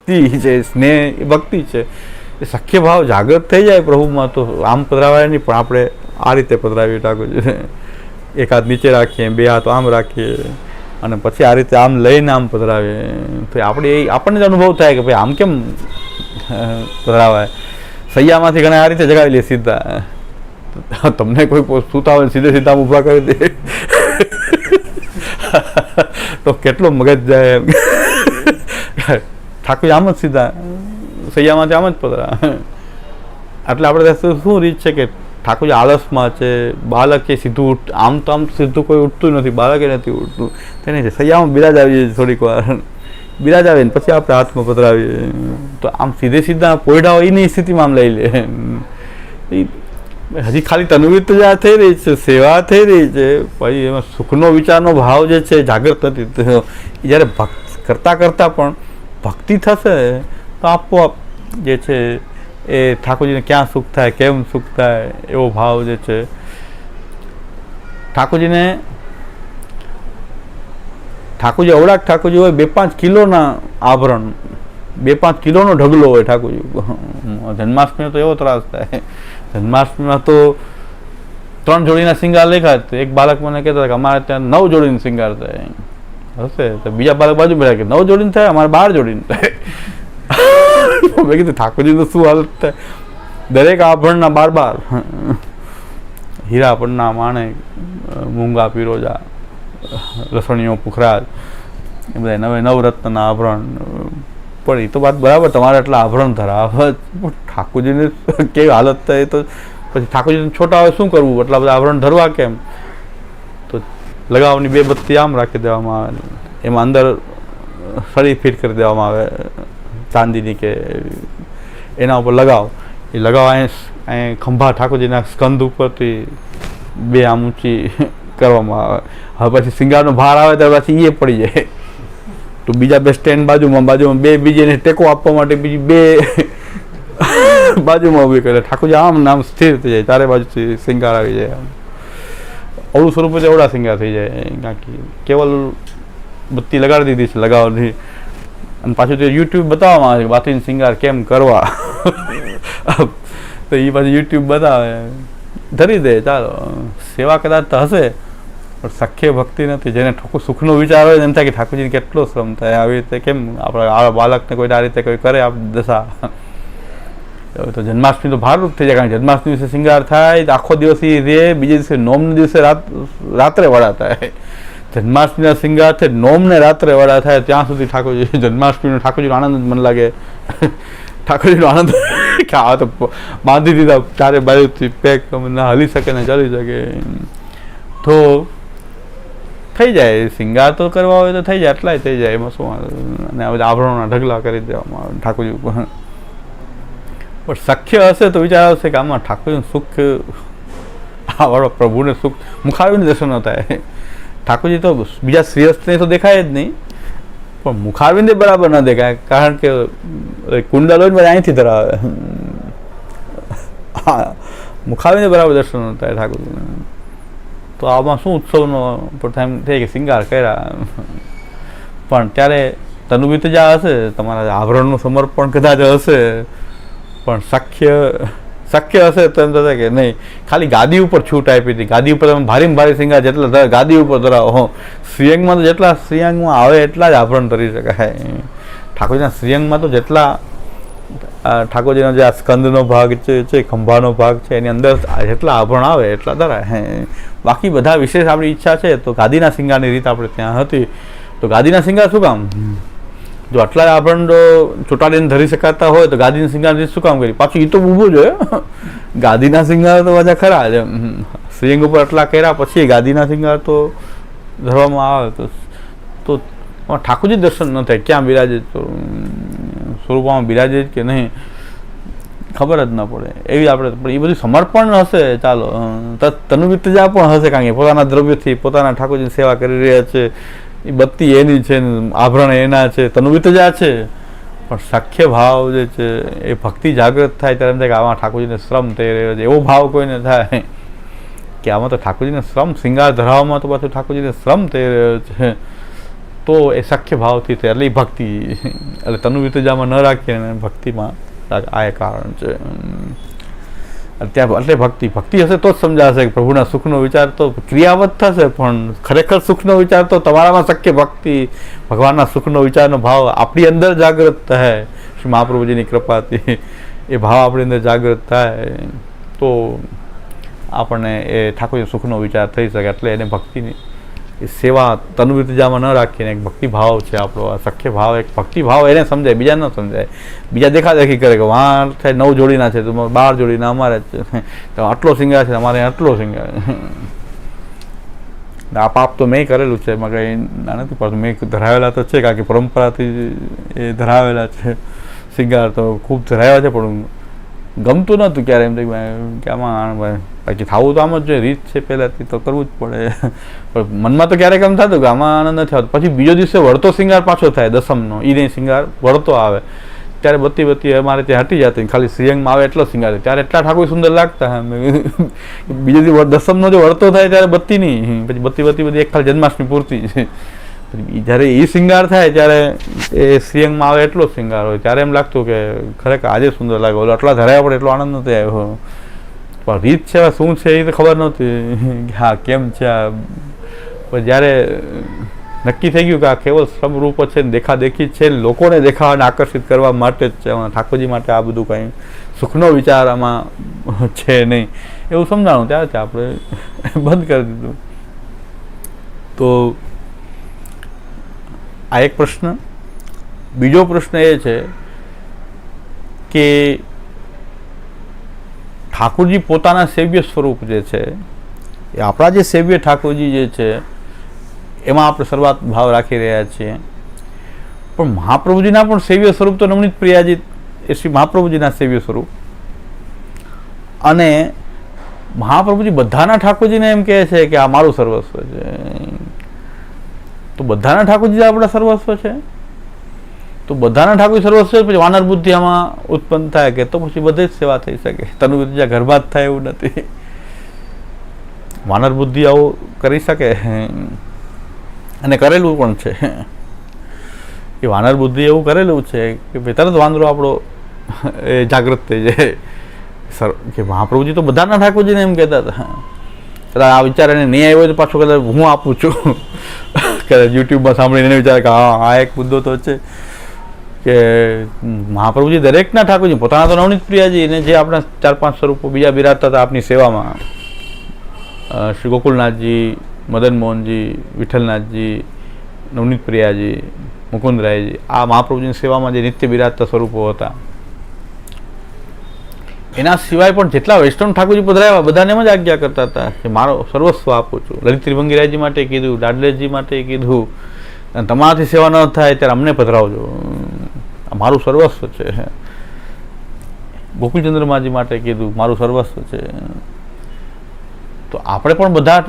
ભક્તિ છે, સ્નેહ એ ભક્તિ છે. એ સખ્ય ભાવ જાગૃત થઈ જાય પ્રભુમાં તો આમ પધરાવાય નહીં, પણ આપણે આ રીતે પધરાવીએ ઠાકોરજી. એક હાથ નીચે રાખીએ, બે હાથ આમ રાખીએ અને પછી આ રીતે આમ લઈને આમ પધરાવીએ તો આપણને જ અનુભવ થાય કે ભાઈ આમ કેમ પધરાવાય. સૈયામાંથી ઘણા આ રીતે જગાવી લે સીધા. તમને કોઈ સૂતા હોય સીધે સીધા ઊભા કરી દે તો કેટલો મગજ જાય એમ. ઠાકોર આમ જ સીધા સૈયામાંથી આમ જ પધરા. એટલે આપણે શું રીત છે કે ઠાકોરજી આળસમાં છે. બાળક એ સીધું આમ તો આમ સીધું કોઈ ઉઠતું નથી, બાળકે નથી ઉઠતું. તેને છે સૈયામાં બિરાજ આવીએ થોડીક વાર, બિરાજ આવે ને પછી આપણે હાથમાં પધરાવીએ તો આમ સીધે સીધા પોયડા હોય એની સ્થિતિમાં આમ લઈ લે. હજી ખાલી તનુવિત્તજા થઈ રહી છે, સેવા થઈ રહી છે, પછી એમાં સુખનો વિચારનો ભાવ જે છે જાગૃત નથી. જ્યારે કરતાં કરતાં પણ ભક્તિ થશે તો આપોઆપ જે છે એ ઠાકોરજીને ક્યાં સુખ થાય, કેમ સુખ થાય એવો ભાવ જે છે. ઠાકોરજી અવળાક ઠાકોરજી હોય 2-5 કિલોના આભરણ, 2-5 કિલોનો ઢગલો હોય ઠાકોરજી. જન્માષ્ટમીમાં તો એવો ત્રાસ થાય. જન્માષ્ટમીમાં તો 3 જોડીના શિંગાર લેખા. એક બાળક મને કહેતા હતા કે અમારે ત્યાં 9 જોડીનો શિંગાર થાય હશે, તો બીજા બાળક બાજુ બેઠા કે 9 જોડીને થાય, અમારે 12 જોડીને થાય. મેં કીધું ઠાકોરજીનો શું હાલત થાય. દરેક આભરણના 12 હીરા પન્ના માણેક, મૂંગા પીરોજા, લસણીઓ પુખરાજ, એ બધા 9 રત્નના આભરણ. પણ એ તો વાત બરાબર, તમારે એટલા આભરણ ધરાવે, ઠાકોરજીને કેવી હાલત થાય. તો પછી ઠાકોરજીને છોટા હોય શું કરવું, એટલા બધા આભરણ ધરવા કેમ? તો લગાવની 2 બત્તી આમ રાખી દેવામાં આવે, એમાં અંદર સળી ફિટ કરી દેવામાં આવે ચાંદીની કે એના ઉપર લગાવ. એ લગાવ અહીં ખંભા ઠાકોરજીના સ્કંદ ઉપરથી 2 આમ ઊંચી કરવામાં આવે. હવે પછી શિંગારનો ભાર આવે ત્યારે પછી એ પડી જાય તો બીજા 2 સ્ટેન્ડ બાજુમાં 2 બીજીને ટેકો આપવા માટે બીજી 2 બાજુમાં ઊભી કરે. ઠાકોરજી આમ નામ સ્થિર થઈ જાય, ચારે બાજુથી શિંગાર આવી જાય. અવળું સ્વરૂપે એવડા શિંગાર થઈ જાય. કારણ કે કેવલ બત્તી લગાડી દીધી છે લગાવવાની, અને પાછું તો યુટ્યુબ બતાવવામાં આવે છે બાતીનો શિંગાર કેમ કરવા. તો એ પાછું યુટ્યુબ બતાવે, ધરી દે. ચાલો સેવા કદાચ તો હશે પણ સખ્ય ભક્તિ નથી. જેને સુખનો વિચાર હોય એમ થાય કે ઠાકોરજીને કેટલો શ્રમ થાય. આવી રીતે કેમ આપણે આ બાળકને કોઈ આ રીતે કોઈ કરે દશા. તો જન્માષ્ટમી તો ભારરૂપ થઈ જાય. કારણ કે જન્માષ્ટમી દિવસે શિંગાર થાય તો આખો દિવસ એ રે, બીજે દિવસે નોમને દિવસે રાત્રે વડા થાય. જન્માષ્ટમીના શિંગાર છે નોમને રાત્રે વડા થાય ત્યાં સુધી ઠાકોરજી જન્માષ્ટમીનો ઠાકોરજીનો આનંદ મન લાગે. ઠાકોરજીનો આનંદ કે આ તો બાંધી દીધા ચારે બાજુથી પેક, ના હલી શકે ને ચાલી શકે. તો થઈ જાય શિંગાર તો કરવા હોય તો થઈ જાય, એટલાય થઈ જાય, એમાં શું. અને આ બધા આભરણોના ઢગલા કરી દેવામાં આવે ઠાકોરજી ઉપર. પણ સખ્ય હશે તો વિચાર આવશે કે આમાં ઠાકોરજીનું સુખ, આ વાળો પ્રભુને સુખ મુખારવીને દર્શન ન થાય. ઠાકોરજી તો બીજા શ્રેષ્ઠને તો દેખાય જ નહીં, પણ મુખારવિંદે બરાબર ન દેખાય. કારણ કે કુંડલ હોય ને બધા અહીંથી ધરાવે. હા, મુખારવિંદે બરાબર દર્શન ન થાય ઠાકોરજીને. તો આમાં શું ઉત્સવનો પ્રથમ થઈ કે શિંગાર કર્યા, પણ ત્યારે તનુવિત્તજા હશે, તમારા આભરણનું સમર્પણ કદાચ હશે, પણ શક્ય હશે તો એમ થશે કે નહીં ખાલી ગાદી ઉપર છૂટ આપી હતી. ગાદી ઉપર તમે ભારેમાં ભારે શિંગાર જેટલા ગાદી ઉપર ધરાવો. શ્રીઅંગમાં તો જેટલા શ્રીઅંગમાં આવે એટલા જ આભરણ ધરી શકાય. ઠાકોરજીના શ્રીઅંગમાં તો જેટલા ઠાકોરજીનો જે આ સ્કંદનો ભાગ છે, ખંભાનો ભાગ છે, એની અંદર જેટલા આભરણ આવે એટલા ધરાય. બાકી બધા વિશેષ આપણી ઈચ્છા છે તો ગાદીના શિંગારની રીત આપણે ત્યાં હતી. તો ગાદીના શિંગાર શું કામ? જો આટલા આભરણ ચોટાડીને ધરી શકાતા હોય તો ગાદીના શિંગાર શું કામ કરી? પાછું એ તો ઊભું જોઈએ. ગાદીના શિંગાર તો બધા ખરા જ. શ્રીઅંગ ઉપર આટલા કર્યા પછી ગાદીના શિંગાર તો ધરવામાં આવે તો ઠાકોરજી દર્શન ન થાય. ક્યાં બિરાજે, સ્વરૂપમાં બિરાજે કે નહીં ખબર જ ન પડે. એવી આપણે પણ એ બધું સમર્પણ હશે. ચાલો તનુવિત્તજા પણ હશે, કારણ કે પોતાના દ્રવ્યથી પોતાના ઠાકોરજીની સેવા કરી રહ્યા છે. એ બત્તી એની છે, આભરણ એના છે, તનુવિત્તજા છે, પણ સખ્ય ભાવ જે છે એ ભક્તિ જાગૃત થાય ત્યારે એમ થાય કે આમાં ઠાકોરજીને શ્રમ થઈ રહ્યો છે. એવો ભાવ કોઈને થાય કે આમાં તો ઠાકોરજીને શ્રમ, શિંગાર ધરાવવામાં તો પાછું ઠાકોરજીને શ્રમ થઈ રહ્યો છે. તો એ સખ્ય ભાવથી થાય, એટલે એ ભક્તિ, એટલે તનુ વિતજામાં ન રાખીએ અને ભક્તિમાં આ એ કારણ છે. ત્યાં એટલે ભક્તિ હશે તો જ સમજાશે કે પ્રભુના સુખનો વિચાર તો ક્રિયાવત થશે, પણ ખરેખર સુખનો વિચાર તો તમારામાં શક્ય ભક્તિ, ભગવાનના સુખનો વિચારનો ભાવ આપણી અંદર જાગૃત થાય શ્રી મહાપ્રભુજીની કૃપાથી. એ ભાવ આપણી અંદર જાગૃત થાય તો આપણને એ ઠાકોરજી સુખનો વિચાર થઈ શકે. એટલે એને ભક્તિની એ સેવા તનુ વિતજામાં ન રાખીને એક ભક્તિ ભાવ છે આપણો, આ સખ્ય ભાવ, એક ભક્તિ ભાવ એને સમજાય, બીજા ન સમજાય. બીજા દેખાદેખી કરે કે વાં થાય 9 જોડીના છે તો 12 જોડીના અમારે જ છે, તો આટલો શિંગાર છે અમારે આટલો શિંગાર. આ પાપ તો મેં કરેલું છે, એમાં કંઈ ના નથી પડતું, મેં ધરાવેલા તો છે, કારણ કે પરંપરાથી એ ધરાવેલા છે શિંગાર, તો ખૂબ ધરાવ્યા છે, પણ ગમતું નહોતું ક્યારે એમ કે આમાં બાકી થવું તો આમ જ જોઈએ, રીત છે પહેલાંથી તો કરવું જ પડે. પણ મનમાં તો ક્યારેક એમ થતું કે આમાં આનંદ નથી આવતો. પછી બીજો દિવસે વળતો શિંગાર પાછો થાય, દસમનો ઈ શિંગાર વળતો આવે, ત્યારે બત્તી અમારે ત્યાં હટી જતી, ખાલી શ્રીઅંગમાં આવે એટલો શિંગાર, ત્યારે એટલા ઠાકોર સુંદર લાગતા. બીજો દિવસ દસમનો જો વળતો થાય ત્યારે બત્તી નહીં, પછી બધી એક ખાલી જન્માષ્ટમી પૂરતી છે. જ્યારે એ શિંગાર થાય ત્યારે એ શ્રીઅંગમાં આવે એટલો શિંગાર હોય, ત્યારે એમ લાગતું કે ખરેખર આજે સુંદર લાગે, ઓલો આટલા ધરાયા પડે એટલો આનંદ નથી આવ્યો. પણ રીત છે શું છે એ તો ખબર નહોતી, હા કેમ છે આ. પણ જ્યારે નક્કી થઈ ગયું કે આ કેવલ સ્વરૂપ છે, દેખાદેખી છે, લોકોને દેખાવાને આકર્ષિત કરવા માટે જ છે, ઠાકોરજી માટે આ બધું કંઈ સુખનો વિચાર આમાં છે નહીં, એવું સમજાણું ત્યારથી આપણે બંધ કરી દીધું. તો આ એક પ્રશ્ન. બીજો પ્રશ્ન એ છે કે ઠાકોરજી પોતાના સેવ્ય સ્વરૂપ જે છે એ આપણા જે સેવ્ય ઠાકોરજી જે છે એમાં આપણે સર્વાત ભાવ રાખી રહ્યા છીએ, પણ મહાપ્રભુજીના પણ સેવ્ય સ્વરૂપ તો નવનીત પ્રિયાજી એ શ્રી મહાપ્રભુજીના સેવ્ય સ્વરૂપ, અને મહાપ્રભુજી બધાના ઠાકોરજીને એમ કહે છે કે આ મારું સર્વસ્વ છે. તો બધાના ઠાકોરજી આપણા સર્વસ્વ છે, તો બધાના ઠાકોર સર્વસ્વ છે, પછી વાનર બુદ્ધિ આમાં ઉત્પન્ન થાય કે તો પછી બધે જ સેવા થઈ શકે, તનુ વિતજા ઘરમાં જ થાય એવું નથી. વાનર બુદ્ધિ આવું કરી શકે અને કરેલું પણ છે. એ વાનર બુદ્ધિ એવું કરેલું છે કે તરત વાંદરો આપણો જાગૃત થઈ જાય કે મહાપ્રભુજી તો બધાના ઠાકોરજીને એમ કહેતા હતા. કદાચ આ વિચાર એને નહીં આવ્યો તો પાછો કદાચ હું આપું છું, કદાચ યુટ્યુબમાં સાંભળીને એને વિચારે કે હા આ એક મુદ્દો તો છે કે મહાપ્રભુજી દરેકના ઠાકોરજી પોતાના તો નવનીત પ્રિયાજી એને જે આપણા 4-5 સ્વરૂપો બીજા બિરાજતા હતા આપની સેવામાં, શ્રી ગોકુલનાથજી, મદન મોહનજી, વિઠ્ઠલનાથજી, નવનીત પ્રિયાજી, મુકુંદરાયજી, આ મહાપ્રભુજીની સેવામાં જે નિત્ય બિરાજતા સ્વરૂપો હતા. એના સિવાય પણ જેટલા વૈષ્ણવ ઠાકોરજી પધરાયા બધાને એમ જ આજ્ઞા કરતા હતા કે મારો સર્વસ્વ આપું છું. લલિત ત્રિભંગીરાયજી માટે કીધું, ડાડલેજી માટે કીધું, અને તમારાથી સેવા ન થાય ત્યારે અમને પધરાવજો, મારું સર્વસ્વ છે. ગોકુલચંદ્રમાજી માટે કીધું, મારું સર્વસ્વ છે. તો આપણે પણ બધા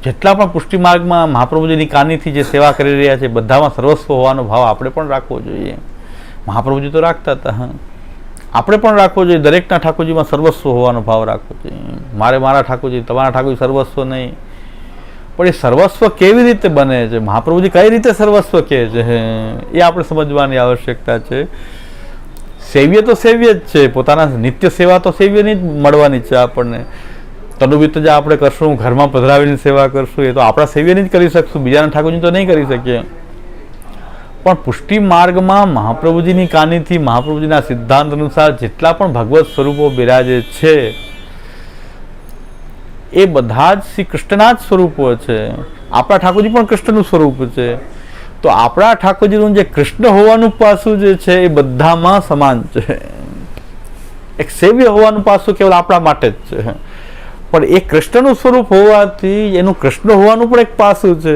જેટલા પણ પુષ્ટિ માર્ગમાં મહાપ્રભુજીની કાનીથી જે સેવા કરી રહ્યા છે બધામાં સર્વસ્વ હોવાનો ભાવ આપણે પણ રાખવો જોઈએ. મહાપ્રભુજી તો રાખતા હતા, આપણે પણ રાખવો જોઈએ. દરેકના ઠાકોરજીમાં સર્વસ્વ હોવાનો ભાવ રાખવો જોઈએ. મારા ઠાકોરજી, તમારા ઠાકોરજી સર્વસ્વ નહીં, પણ એ સર્વસ્વ કેવી રીતે બને છે, મહાપ્રભુજી કઈ રીતે સર્વસ્વ કહે છે એ આપણે સમજવાની આવશ્યકતા છે. સેવ્ય તો સેવ્ય જ છે, પોતાના નિત્ય સેવા તો સેવ્યની જ મળવાની છે આપણને. તનુવિતજા આપણે કરશું, ઘરમાં પધરાવીને સેવા કરશું, એ તો આપણા સેવ્યની જ કરી શકશું, બીજાના ઠાકોરજી તો નહીં કરી શકીએ. પણ પુષ્ટિ માર્ગમાં મહાપ્રભુજીની કાનીથી મહાપ્રભુજીના સિદ્ધાંત અનુસાર જેટલા પણ ભગવત સ્વરૂપો બિરાજે છે એ બધા જ શ્રી કૃષ્ણના જ સ્વરૂપો છે. આપણા ઠાકોરજી પણ કૃષ્ણનું સ્વરૂપ છે. તો આપણા ઠાકોરજીનું જે કૃષ્ણ હોવાનું પાસું જે છે એ બધામાં સમાન છે. એક સેવ્ય હોવાનું પાસું કેવલ આપણા માટે જ છે, પણ એ કૃષ્ણનું સ્વરૂપ હોવાથી એનું કૃષ્ણ હોવાનું પણ એક પાસું છે.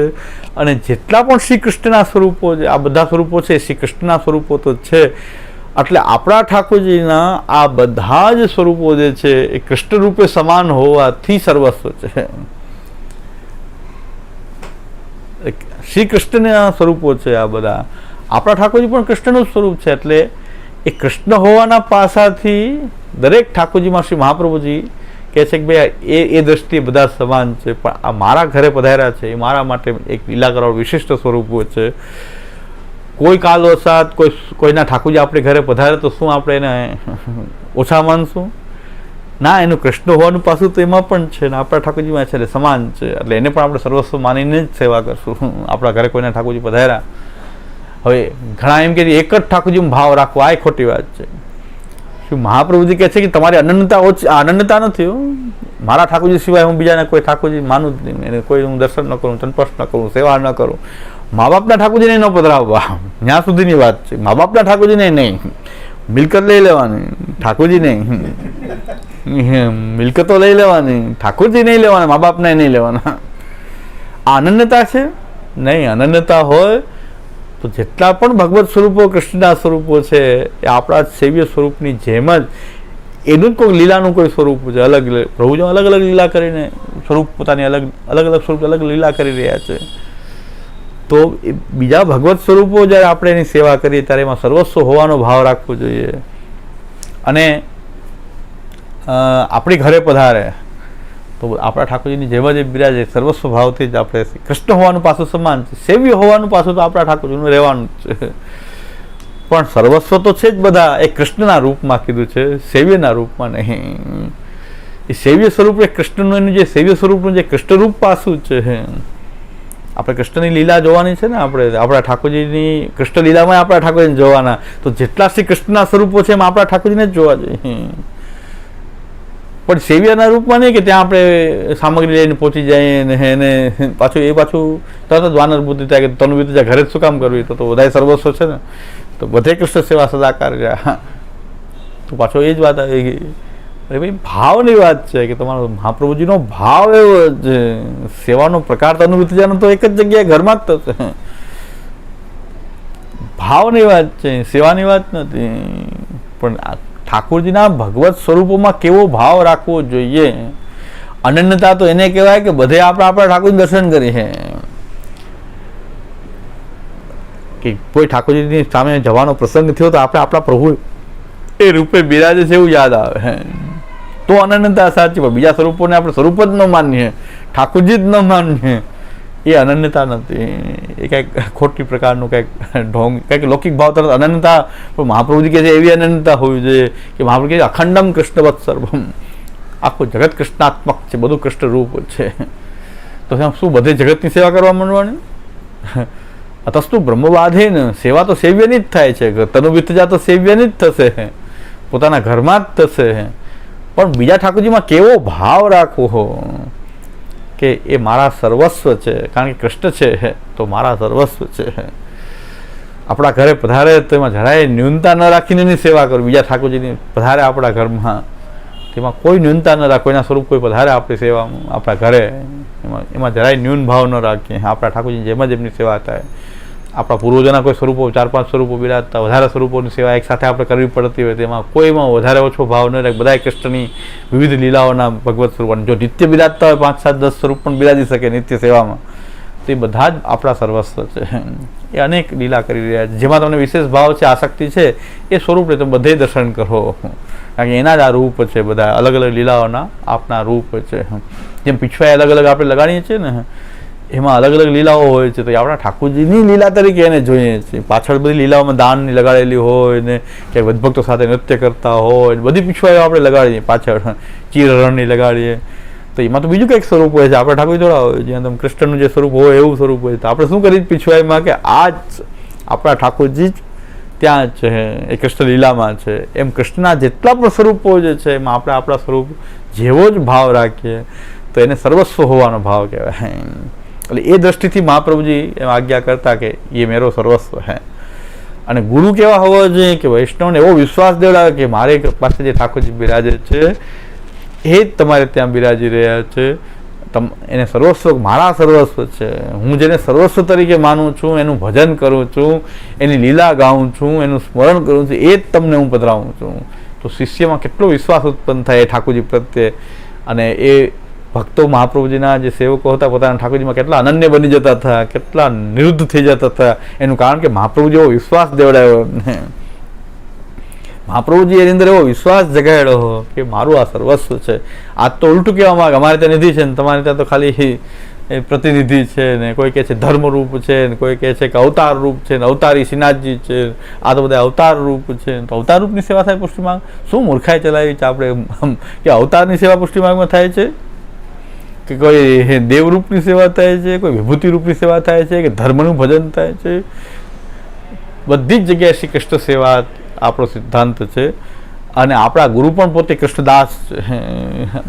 અને જેટલા પણ શ્રી કૃષ્ણના સ્વરૂપો છે, આ બધા સ્વરૂપો છે શ્રી કૃષ્ણના સ્વરૂપો તો છે. એટલે આપણા ઠાકોરજીના આ બધા જ સ્વરૂપો જે છે એ કૃષ્ણ રૂપે સમાન હોવાથી સર્વસ્વ છે. શ્રી કૃષ્ણના સ્વરૂપો છે આ બધા. આપણા ઠાકોરજી પણ કૃષ્ણનું સ્વરૂપ છે. એટલે એ કૃષ્ણ હોવાના પાસાથી દરેક ઠાકોરજીમાં શ્રી મહાપ્રભુજી કહે છે કે ભાઈ એ દ્રષ્ટિએ બધા સમાન છે, પણ આ મારા ઘરે પધાર્યા છે એ મારા માટે એક લીલા કરવા વિશિષ્ટ સ્વરૂપો છે. કોઈ કાલવસાત કોઈના ઠાકોરજી આપણે ઘરે પધારે તો શું આપણે એને ઓછા માનશું? ના, એનું કૃષ્ણ હોવાનું પાછું તો એમાં પણ છે ને આપણા ઠાકોરજીમાં છે, એટલે સમાન છે. એટલે એને પણ આપણે સર્વસ્વ માનીને જ સેવા કરશું. આપણા ઘરે કોઈના ઠાકોરજી પધાર્યા, હવે ઘણા એમ કે એક જ ઠાકોરજીમાં ભાવ રાખવો, આ ખોટી વાત છે. શું મહાપ્રભુજી કહે છે કે તમારી અનન્યતા ઓછી, અનન્યતા નથી. મારા ઠાકોરજી સિવાય હું બીજાને કોઈ ઠાકોરજી માનું જ નહીં, એને કોઈ હું દર્શન ન કરું, ચંપસ ન કરું, સેવા ન કરું. મા બાપના ઠાકોરજીને ન પધરાવવા, ત્યાં સુધીની વાત છે. મા બાપના ઠાકોરજીને નહીં, મિલકત લઈ લેવાની, ઠાકોરજી નહીં. મિલકતો લઈ લેવાની, ઠાકોરજી નહીં લેવાના, મા બાપને નહીં લેવાના. આ અનન્યતા છે નહીં. અનન્યતા હોય તો જેટલા પણ ભગવત સ્વરૂપો, કૃષ્ણના સ્વરૂપો છે એ આપણા સેવ્ય સ્વરૂપની જેમ જ એનું જ કોઈ લીલાનું કોઈ સ્વરૂપ છે. અલગ પ્રભુજી અલગ અલગ લીલા કરીને સ્વરૂપ પોતાની અલગ અલગ સ્વરૂપ અલગ લીલા કરી રહ્યા છે. તો બીજા ભગવત સ્વરૂપો જ્યારે આપણે એની સેવા કરીએ ત્યારે એમાં સર્વસ્વ હોવાનો ભાવ રાખવો જોઈએ. અને આપણી ઘરે પધારે તો આપણા ઠાકોરજીની જેમ જ બિરાજે, સર્વસ્વ ભાવથી જ આપણે કૃષ્ણ હોવાનું પાછું સમાન છે, સેવ્ય હોવાનું પાછું તો આપણા ઠાકોરજીનું રહેવાનું જ છે. પણ સર્વસ્વ તો છે જ બધા, એ કૃષ્ણના રૂપમાં કીધું છે, સેવ્યના રૂપમાં નહીં. એ સેવ્ય સ્વરૂપ એ કૃષ્ણનું, એનું જે સેવ્ય સ્વરૂપનું જે કૃષ્ણરૂપ પાછું છે. આપણે કૃષ્ણની લીલા જોવાની છે ને, આપણે આપણા ઠાકોરજીની કૃષ્ણ લીલામાં આપણા ઠાકોરજીને જોવાના. તો જેટલા શ્રી કૃષ્ણના સ્વરૂપો છે એમાં આપણા ઠાકોરજીને જ જોવા જોઈએ. પણ સેવ્યના રૂપમાં નહીં કે ત્યાં આપણે સામગ્રી લઈને પહોંચી જઈએ ને એને પાછું તરત જ વાનર બુદ્ધિ થાય કે તનુ બીતું ઘરે જ શું કામ કરવી, તો બધાય સર્વસ્વ છે ને, તો બધે કૃષ્ણ સેવા સદાકાર રહ્યા. તો પાછો એ જ વાત આવી ગઈ. અરે ભાઈ, ભાવની વાત છે કે તમારો મહાપ્રભુજીનો ભાવ એવો છે. સેવાનો પ્રકાર તો અનુભૂતિજાનો તો એક જ જગ્યાએ ઘરમાં જ થશે. ભાવની વાત છે, સેવાની વાત નથી. પણ ઠાકોરજીના ભગવત સ્વરૂપોમાં કેવો ભાવ રાખવો જોઈએ. અનન્યતા તો એને કહેવાય કે બધે આપણા ઠાકોરજી દર્શન કરી છે, કે કોઈ ઠાકોરજીની સામે જવાનો પ્રસંગ થયો તો આપણે આપણા પ્રભુ એ રૂપે બિરાજે છે એવું યાદ આવે, તો અનન્યતા સાચી. પણ બીજા સ્વરૂપોને આપણે સ્વરૂપ જ ન માનીએ, ઠાકોરજી જ ન માનીએ, એ અનન્યતા નથી. એ કંઈક ખોટી પ્રકારનું કંઈક ઢોંગ, કંઈક લૌકિક ભાવ તરફ અનન્યતા. પણ મહાપ્રભુજી કહે છે એવી અનન્યતા હોવી જોઈએ કે મહાપ્રભુ કહે છે અખંડમ કૃષ્ણવત સર્વમ, આખું જગત કૃષ્ણાત્મક છે, બધું કૃષ્ણ રૂપ છે. તો શું બધે જગતની સેવા કરવા માંડવાની? અતસ્તુ બ્રહ્મવાધીન, સેવા તો સેવ્યની જ થાય છે. તનુવિત્તજા તો સેવ્યની જ થશે, પોતાના ઘરમાં જ થશે. પણ બીજા ઠાકોરજીમાં કેવો ભાવ રાખવો કે એ મારા સર્વસ્વ છે, કારણ કે કૃષ્ણ છે તો મારા સર્વસ્વ છે. આપણા ઘરે પધારે તો એમાં જરાય ન્યૂનતા ન રાખીને એની સેવા કરવી. બીજા ઠાકોરજીની પધારે આપણા ઘરમાં, તેમાં કોઈ ન્યૂનતા ન રાખે. કોઈના સ્વરૂપ કોઈ પધારે આપણી સેવામાં આપણા ઘરે, એમાં જરાય ન્યૂન ભાવ ન રાખીએ. આપણા ઠાકોરજી જેમ જ એમની સેવા થાય. આપણા પૂર્વજોના કોઈ સ્વરૂપો 4-5 સ્વરૂપો બિરાજતા, વધારે સ્વરૂપોની સેવા એક સાથે આપણે કરવી પડતી હોય, તેમાં કોઈમાં વધારે ઓછો ભાવ ન રહે. બધા કૃષ્ણની વિવિધ લીલાઓના ભગવત સ્વરૂપ, જો નિત્ય બિરાજતા હોય 5-7-10 સ્વરૂપ પણ બિરાજી શકે નિત્ય સેવામાં, તો એ બધા જ આપણા સર્વસ્વ છે. એ અનેક લીલા કરી રહ્યા છે. જેમાં તમને વિશેષ ભાવ છે, આસક્તિ છે, એ સ્વરૂપને તમે બધે દર્શન કરો, કારણ કે એના જ આ રૂપ છે. બધા અલગ અલગ લીલાઓના આપના રૂપ છે. જેમ પીછવાય અલગ અલગ આપણે લગાડીએ છીએ ને, એમાં અલગ અલગ લીલાઓ હોય છે. તો આપણા ઠાકોરજીની લીલા તરીકે એને જોઈએ છીએ. પાછળ બધી લીલાઓમાં દાનની લગાડેલી હોય ને, કે વધભક્તો સાથે નૃત્ય કરતા હોય, બધી પીછવાયો આપણે લગાડીએ પાછળ, ચીરરણની લગાડીએ. તો એમાં તો બીજું કંઈક સ્વરૂપ હોય છે. આપણે ઠાકોરજી થોડા હોય, જ્યાં તમે કૃષ્ણનું જે સ્વરૂપ હોય એવું સ્વરૂપ હોય. તો આપણે શું કરીએ પીછવાયમાં કે આ જ આપણા ઠાકોરજી જ ત્યાં છે, એ કૃષ્ણ લીલામાં છે. એમ કૃષ્ણના જેટલા પણ સ્વરૂપો જે છે એમાં આપણે આપણા સ્વરૂપ જેવો જ ભાવ રાખીએ તો એને સર્વસ્વ હોવાનો ભાવ કહેવાય. એટલે એ દ્રષ્ટિથી મહાપ્રભુજી એમ આજ્ઞા કરતા કે એ મેરો સર્વસ્વ હે. અને ગુરુ કેવા હોવા જોઈએ કે વૈષ્ણવને એવો વિશ્વાસ દેવડાવે કે મારે પાસે જે ઠાકોરજી બિરાજે છે એ જ તમારે ત્યાં બિરાજી રહ્યા છે, એને સર્વસ્વ મારા સર્વસ્વ છે. હું જેને સર્વસ્વ તરીકે માનું છું, એનું ભજન કરું છું, એની લીલા ગાઉં છું, એનું સ્મરણ કરું છું, એ જ તમને હું પધરાવું છું. તો શિષ્યમાં કેટલો વિશ્વાસ ઉત્પન્ન થાય એ ઠાકોરજી પ્રત્યે. અને એ ભક્તો મહાપ્રભુજીના જે સેવકો હતા પોતાના ઠાકોરજીમાં કેટલા અનન્ય બની જતા હતા, કેટલા નિરુદ્ધ થઈ જતા હતા. એનું કારણ કે મહાપ્રભુ જેવો વિશ્વાસ દેવડાયો એમને. મહાપ્રભુજી એની અંદર એવો વિશ્વાસ જગાડ્યો કે મારું આ સર્વસ્વ છે. આજ તો ઉલટું કહેવા માંગે અમારે ત્યાં નિધિ છે ને તમારે ત્યાં તો ખાલી પ્રતિનિધિ છે ને, કોઈ કહે છે ધર્મરૂપ છે ને, કોઈ કહે છે કે અવતાર રૂપ છે ને, અવતારી શ્રીનાથજી છે, આ તો બધા અવતાર રૂપ છે. તો અવતાર રૂપની સેવા થાય પુષ્ટિ માર્ગ? શું મૂર્ખાઈ ચલાવી છે આપણે કે અવતારની સેવા પુષ્ટિ માર્ગમાં થાય છે, કે કોઈ દેવરૂપની સેવા થાય છે, કોઈ વિભૂતિ રૂપની સેવા થાય છે, કે ધર્મનું ભજન થાય છે? બધી જ જગ્યાએ શ્રી કૃષ્ણ સેવા આપણો સિદ્ધાંત છે. અને આપણા ગુરુ પણ પોતે કૃષ્ણદાસ છે.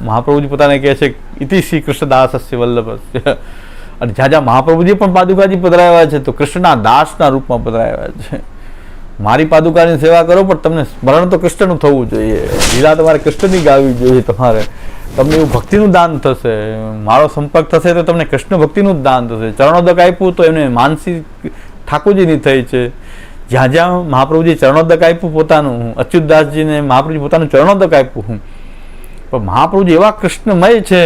મહાપ્રભુજી પોતાને કહે છે ઇતિ શ્રી કૃષ્ણદાસસ્ય વલ્લભસ્ય. અને જ્યાં જ્યાં મહાપ્રભુજી પણ પાદુકાજી પધરાવ્યા છે તો કૃષ્ણના દાસના રૂપમાં પધરાવ્યા છે. મારી પાદુકાની સેવા કરો પણ તમને સ્મરણ તો કૃષ્ણનું થવું જોઈએ, લીલા તમારે કૃષ્ણની ગાવી જોઈએ. તમારે તમને એવું ભક્તિનું દાન થશે, મારો સંપર્ક થશે તો તમને કૃષ્ણ ભક્તિનું જ દાન થશે. ચરણોદક આપ્યું તો એમને માનસી ઠાકોરજીની થઈ છે. જ્યાં જ્યાં મહાપ્રભુજી ચરણોદક આપ્યું પોતાનું, અચ્યુતદાસજીને મહાપ્રભુજી પોતાનું ચરણોદક આપ્યું, પણ મહાપ્રભુજી એવા કૃષ્ણમય છે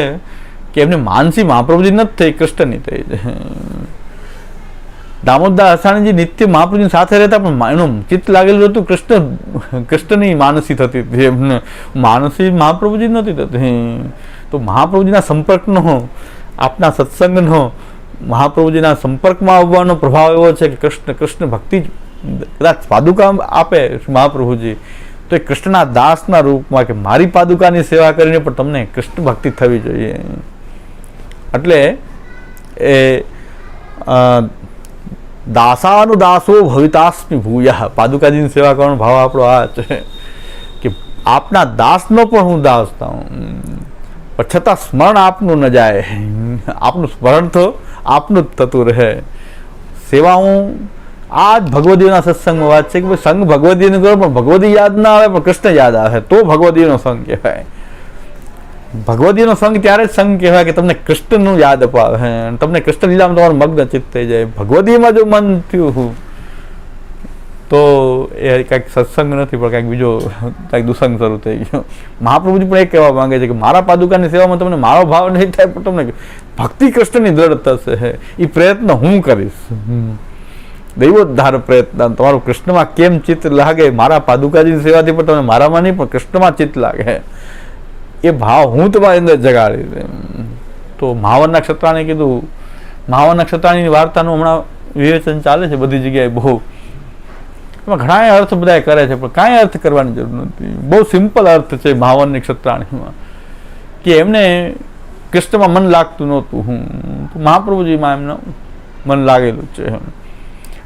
કે એમને માનસી મહાપ્રભુજી નથી થઈ, કૃષ્ણની થઈ છે. દામોદરદાસ અસાણીજી નિત્ય મહાપ્રભુજી સાથે રહેતા પણ એનું ચિત્ત લાગેલું હતું કૃષ્ણની માનસી થતી હતી, એમને માનસી મહાપ્રભુજી નહોતી થતી. તો મહાપ્રભુજીના સંપર્કનો, આપના સત્સંગનો, મહાપ્રભુજીના સંપર્કમાં આવવાનો પ્રભાવ એવો છે કે કૃષ્ણ ભક્તિ કદાચ પાદુકા આપે મહાપ્રભુજી તો એ કૃષ્ણના દાસના રૂપમાં, કે મારી પાદુકાની સેવા કરીને પણ તમને કૃષ્ણ ભક્તિ થવી જોઈએ. એટલે એ દાસાનુદાસો ભવિતાસ્મિ ભૂયા, પાદુકાજીની સેવા કરવાનો ભાવ આપણો આ છે કે આપના દાસનો પણ હું દાસ થાઉં, પણ છતાં સ્મરણ આપનું ન જાય, આપનું સ્મરણ તો આપનું જ થતું રહે. સેવા હું આ જ ભગવદીના સત્સંગમાં વાત છે કે ભાઈ સંગ ભગવદીનો કરો પણ ભગવદી યાદ ના આવે પણ કૃષ્ણ યાદ આવે તો ભગવદીનો સંગ કહેવાય. ભગવદીનો સંગ ત્યારે જ સંગ કહેવાય કે તમને કૃષ્ણનું યાદ અપાવે, તમને કૃષ્ણ લીલામાં તમારું મગ્ન ચિત્ત થઈ જાય. ભગવદીમાં જો મન થયું તો એ કંઈક સત્સંગ નથી પણ કંઈક બીજો કંઈક દુસંગ શરૂ થઈ ગયો. મહાપ્રભુજી પણ એ કહેવા માંગે છે કે મારા પાદુકાની સેવામાં તમને મારો ભાવ નહીં થાય પણ તમને ભક્તિ કૃષ્ણની દ્રઢ થશે. એ પ્રયત્ન હું કરીશ, દૈવોદ્ધાર પ્રયત્ન. તમારું કૃષ્ણમાં કેમ ચિત્ત લાગે, મારા પાદુકાજીની સેવાથી પણ તમને મારામાં નહીં પણ કૃષ્ણમાં ચિત્ત લાગે, એ ભાવ હું તમારી અંદર જગાડી. તો મહાવરના ક્ષત્રાને કીધું, મહાવરના ક્ષત્રાણીની વાર્તાનું હમણાં વિવેચન ચાલે છે બધી જગ્યાએ બહુ, એમાં ઘણા અર્થ બધા કરે છે પણ કાંઈ અર્થ કરવાની જરૂર નથી. બહુ સિમ્પલ અર્થ છે મહાવરની ક્ષત્રાણીમાં કે એમને કૃષ્ણમાં મન લાગતું નહોતું, મહાપ્રભુજીમાં એમનું મન લાગેલું છે.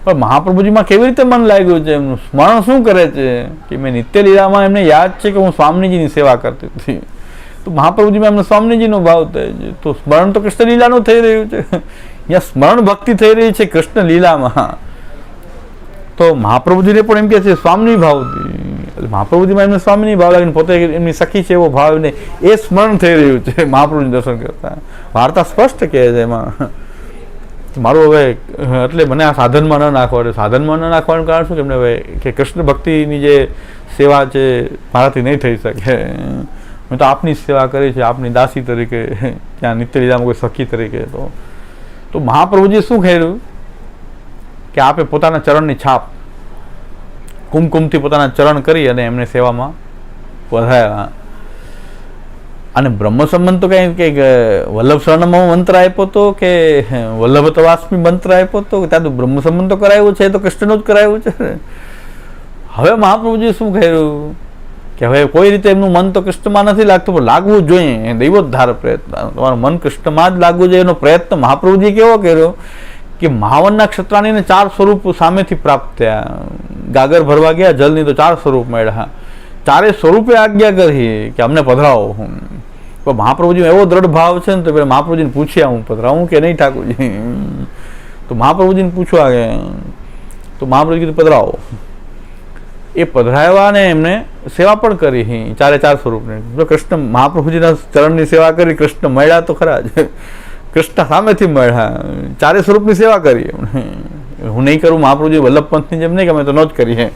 પણ મહાપ્રભુજીમાં કેવી રીતે મન લાગ્યું છે, એમનું સ્મરણ શું કરે છે કે મેં નિત્ય લીલામાં એમને યાદ છે કે હું સ્વામીજીની સેવા કરતી હતી, તો મહાપ્રભુજીમાં એમને સ્વામીજીનો ભાવ થાય છે. તો સ્મરણ તો કૃષ્ણ લીલાનું થઈ રહ્યું છે, અહીંયા સ્મરણ ભક્તિ થઈ રહી છે કૃષ્ણ લીલામાં. તો મહાપ્રભુજીને પણ એમ કે છે સ્વામી ભાવથી, મહાપ્રભુજીમાં એમને સ્વામીની ભાવ લાગીને પોતે એમની સખી છે એવો ભાવ ને એ સ્મરણ થઈ રહ્યું છે મહાપ્રભુજી દર્શન કરતા. વાર્તા સ્પષ્ટ કહે છે એમાં. મારું હવે એટલે મને આ સાધનમાં ન નાખવા, સાધનમાં ન નાખવાનું કારણ શું કે એમને હવે કે કૃષ્ણ ભક્તિની જે સેવા છે મારાથી નહીં થઈ શકે. મેં તો આપની સેવા કરી છે, આપની દાસી તરીકે, ત્યાં નિત્ય લીલામાં કોઈ સખી તરીકે. તો મહાપ્રભુજી શું કર્યું કે આપે પોતાના ચરણની છાપ કુમકુમથી પોતાના ચરણ કરી અને એમને સેવામાં વધાર્યા. અને બ્રહ્મ સંબંધ તો કંઈક વલ્લભ શરણમાં મંત્ર આપ્યો હતો કે વલ્લભ તવાસ્મી મંત્ર આપ્યો હતો, ત્યાં તો બ્રહ્મ સંબંધ તો કરાવ્યું છે, તો કૃષ્ણનું જ કરાવ્યું છે. હવે મહાપ્રભુજી શું કહ્યું કે હવે કોઈ રીતે એમનું મન તો કૃષ્ણમાં નથી લાગતું પણ લાગવું જોઈએ, દૈવોદ્ધાર પ્રયત્ન, તમારું મન કૃષ્ણમાં જ લાગવું જોઈએ. એનો પ્રયત્ન મહાપ્રભુજી કેવો કર્યો કે મહાવનના ક્ષત્રાણીને 4 સ્વરૂપ સામેથી પ્રાપ્ત થયા. ગાગર ભરવા ગયા, જલની તો 4 સ્વરૂપ મળ્યા, 4 સ્વરૂપે આજ્ઞા કરી કે અમને પધરાવો. પણ મહાપ્રભુજી એવો દ્રઢ ભાવ છે ને તો મહાપ્રભુજીને પૂછ્યા હું પધરાવું કે નહીં ઠાકોરજી. તો મહાપ્રભુજીને પૂછવા ગયા તો મહાપ્રભુજી કીધું પધરાવો. એ પધરાવ્યા ને એમને સેવા પણ કરી 4 સ્વરૂપને. કૃષ્ણ મહાપ્રભુજીના ચરણની સેવા કરી, કૃષ્ણ મળ્યા તો ખરા જ, કૃષ્ણ સામેથી મળ્યા, 4 સ્વરૂપની સેવા કરી એમણે. હું નહીં કરું મહાપ્રભુજી વલ્લભપંથની જેમ નહીં કે અમે તો ન જ કરીએ,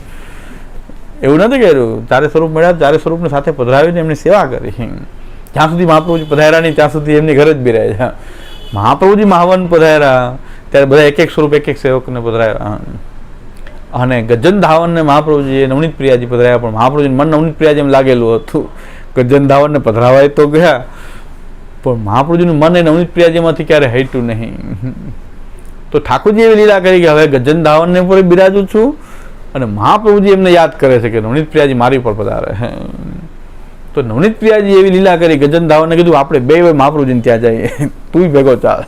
એવું નથી કર્યું. 4 સ્વરૂપ મળ્યા, 4 સ્વરૂપની સાથે પધરાવીને એમની સેવા કરી. જ્યાં સુધી મહાપ્રભુજી પધાર્યા નહીં ત્યાં સુધી એમની ઘરે જ બિરાયા. મહાપ્રભુજી મહાવન પધાર્યા ત્યારે બધા એક સ્વરૂપ એક સેવકને પધરાવ્યા. અને ગજન ધાવનને મહાપ્રભુજીએ નવનીત પ્રિયાજી પધરાયા, પણ મહાપ્રભુજીને મન નવનીત પ્રિયાજી એમ લાગેલું હતું. ગજન ધાવનને પધરાવાય તો ગયા, પણ મહાપ્રભુજીનું મન એ નવનીત પ્રિયાજીમાંથી ક્યારે હટ્યું નહીં. તો ઠાકોરજી એવી લીલા કરી કે હવે ગજન ધાવનને પર બિરાજું છું અને મહાપ્રભુજી એમને યાદ કરે છે કે નવનીત પ્રિયાજી મારી પર પધારે. તો નવનીત પ્રિયાજી એવી લીલા કરી, ગજન ધાવનને કીધું આપણે બે મહાપ્રભુજીને ત્યાં જઈએ, તું ભેગો ચાલ.